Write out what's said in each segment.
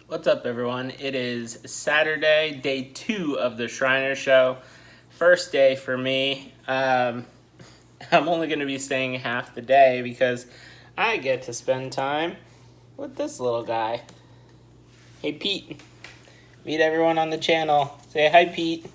What's up, everyone? It is Saturday, day 2 of the Shriners show. First day for me. I'm only going to be staying half the day because I get to spend time with this little guy. Hey, Pete. Meet everyone on the channel. Say hi, Pete.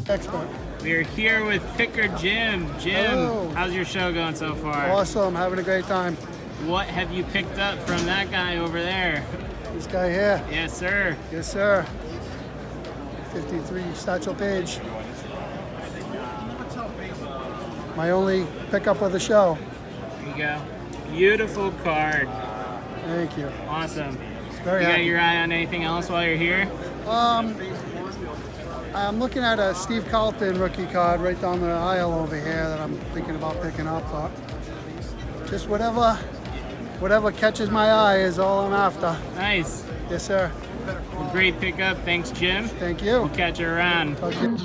Expert. We're here with Picker Jim. Jim, Hello. How's your show going so far? Awesome, having a great time. What have you picked up from that guy over there? This guy here. Yes, sir. Yes, sir. 53 Satchel Paige. My only pickup of the show. There you go. Beautiful card. Thank you. Awesome. Very You got happy. your eye on anything else while you're here? I'm looking at a Steve Carlton rookie card right down the aisle over here that I'm thinking about picking up. But just whatever catches my eye is all I'm after. Nice. Yes, sir. Well, great pickup. Thanks, Jim. Thank you. We'll catch you around. Talk to you.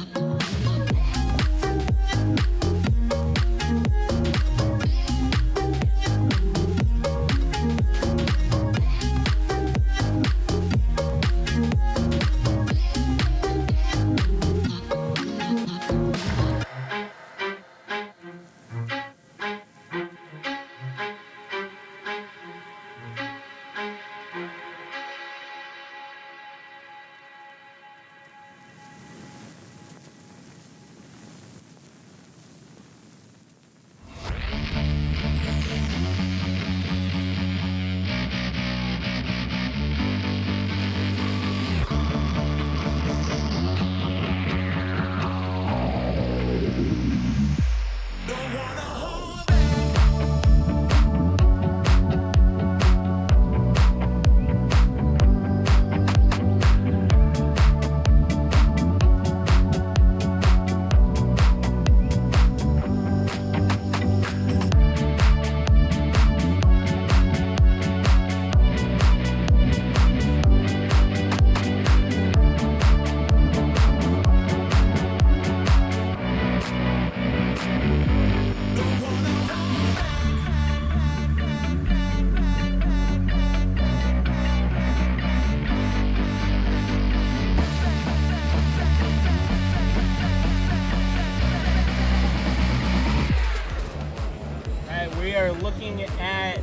We are looking at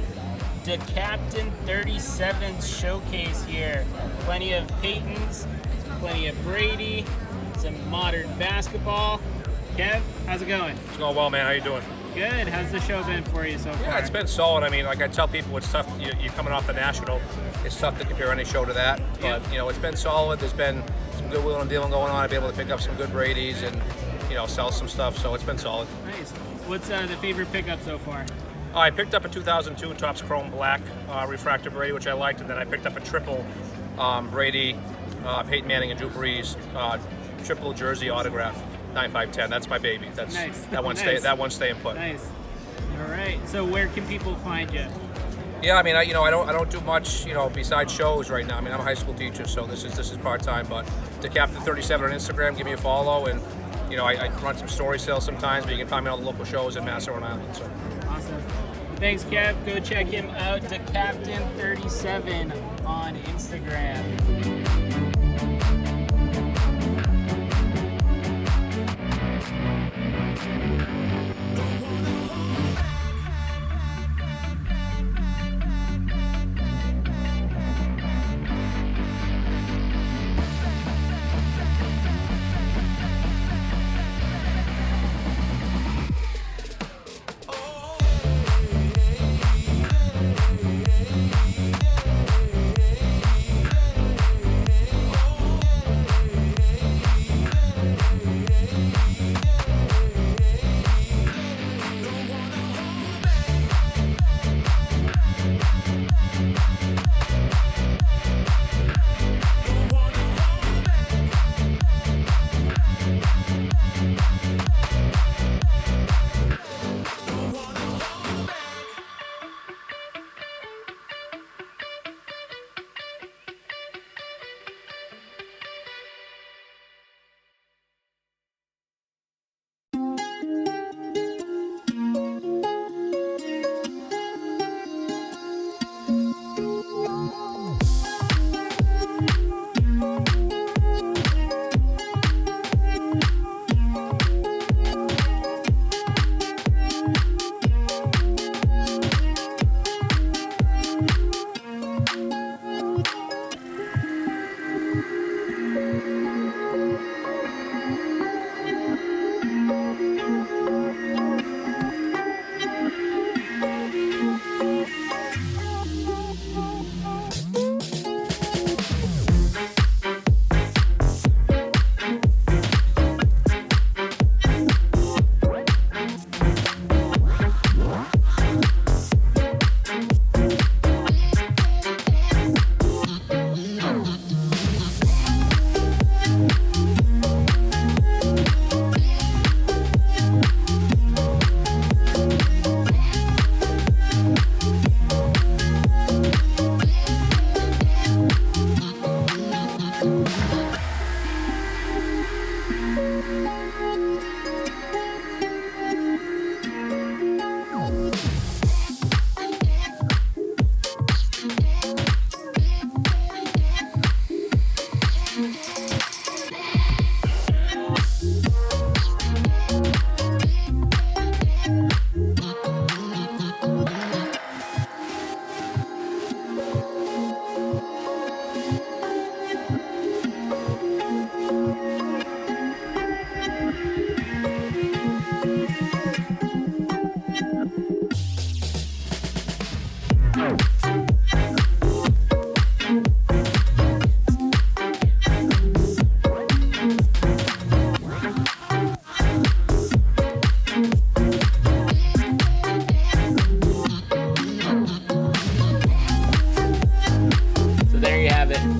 the Captain 37 showcase here. Plenty of Peytons, plenty of Brady, some modern basketball. Kev, how's it going? It's going well, man. How you doing? Good. How's the show been for you so far? Yeah, it's been solid. I mean, like I tell people, it's tough. You're coming off the National. It's tough to compare any show to that. But, you know, it's been solid. There's been some good wheeling and dealing going on. I've been able to pick up some good Brady's and, you know, sell some stuff. So it's been solid. Nice. What's the favorite pickup so far? I picked up a 2002 Topps Chrome Black refractor Brady, which I liked, and then I picked up a triple Brady, Peyton Manning, and Drew Brees triple jersey autograph 9510. That's my baby. That's Nice. that one. Nice. That one staying put. Nice. All right. So where can people find you? Yeah, I mean, I don't do much, besides shows right now. I mean, I'm a high school teacher, so this is part time. But the Captain 37 on Instagram, give me a follow, and I run some story sales sometimes, but you can find me on all the local shows in Mass, Rhode Island. So. Awesome. Thanks, Kev. Go check him out, DeCaptain37 on Instagram.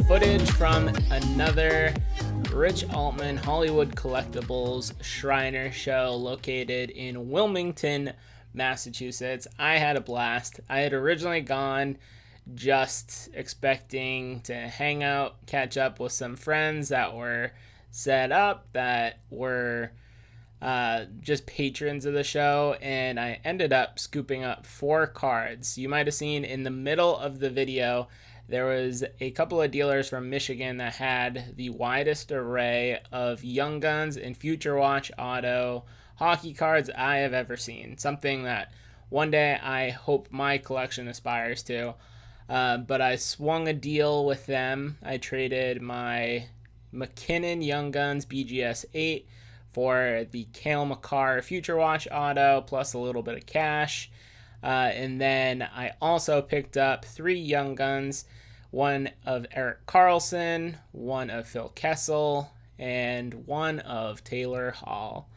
Footage from another Rich Altman Hollywood Collectibles Shriners show located in Wilmington, Massachusetts. I had a blast. I had originally gone just expecting to hang out, catch up with some friends that were set up, that were just patrons of the show, and I ended up scooping up 4 cards. You might have seen in the middle of the video there was a couple of dealers from Michigan that had the widest array of Young Guns and Future Watch Auto hockey cards I have ever seen. Something that one day I hope my collection aspires to. But I swung a deal with them. I traded my McKinnon Young Guns BGS 8 for the Cale Makar Future Watch Auto plus a little bit of cash. And then I also picked up 3 Young Guns, one of Eric Carlson, one of Phil Kessel, and one of Taylor Hall.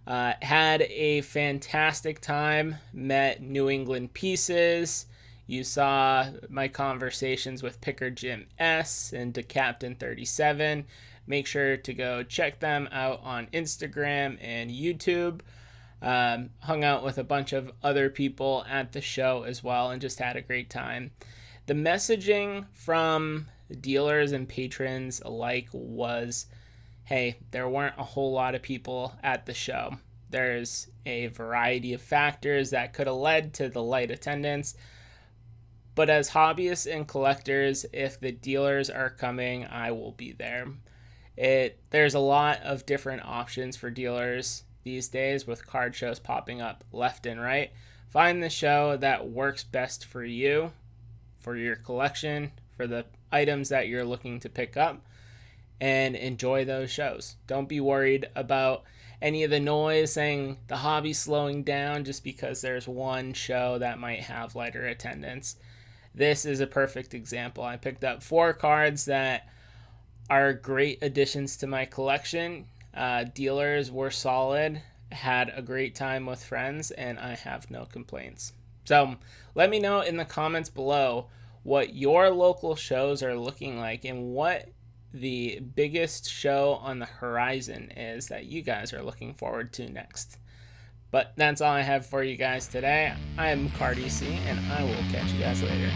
Had a fantastic time, met New England Pieces. You saw my conversations with Picker Jim S. and DeCaptain37. Make sure to go check them out on Instagram and YouTube. Hung out with a bunch of other people at the show as well and just had a great time. The messaging from dealers and patrons alike was hey, there weren't a whole lot of people at the show. There's a variety of factors that could have led to the light attendance. But as hobbyists and collectors, if the dealers are coming, I will be there. There's a lot of different options for dealers these days with card shows popping up left and right. Find the show that works best for you, for your collection, for the items that you're looking to pick up, and enjoy those shows. Don't be worried about any of the noise saying the hobby's slowing down just because there's one show that might have lighter attendance. This is a perfect example. I picked up 4 cards that are great additions to my collection. Dealers were solid, had a great time with friends, and I have no complaints. So let me know in the comments below what your local shows are looking like and what the biggest show on the horizon is that you guys are looking forward to next. But that's all I have for you guys today. I am Cardi-C, and I will catch you guys later.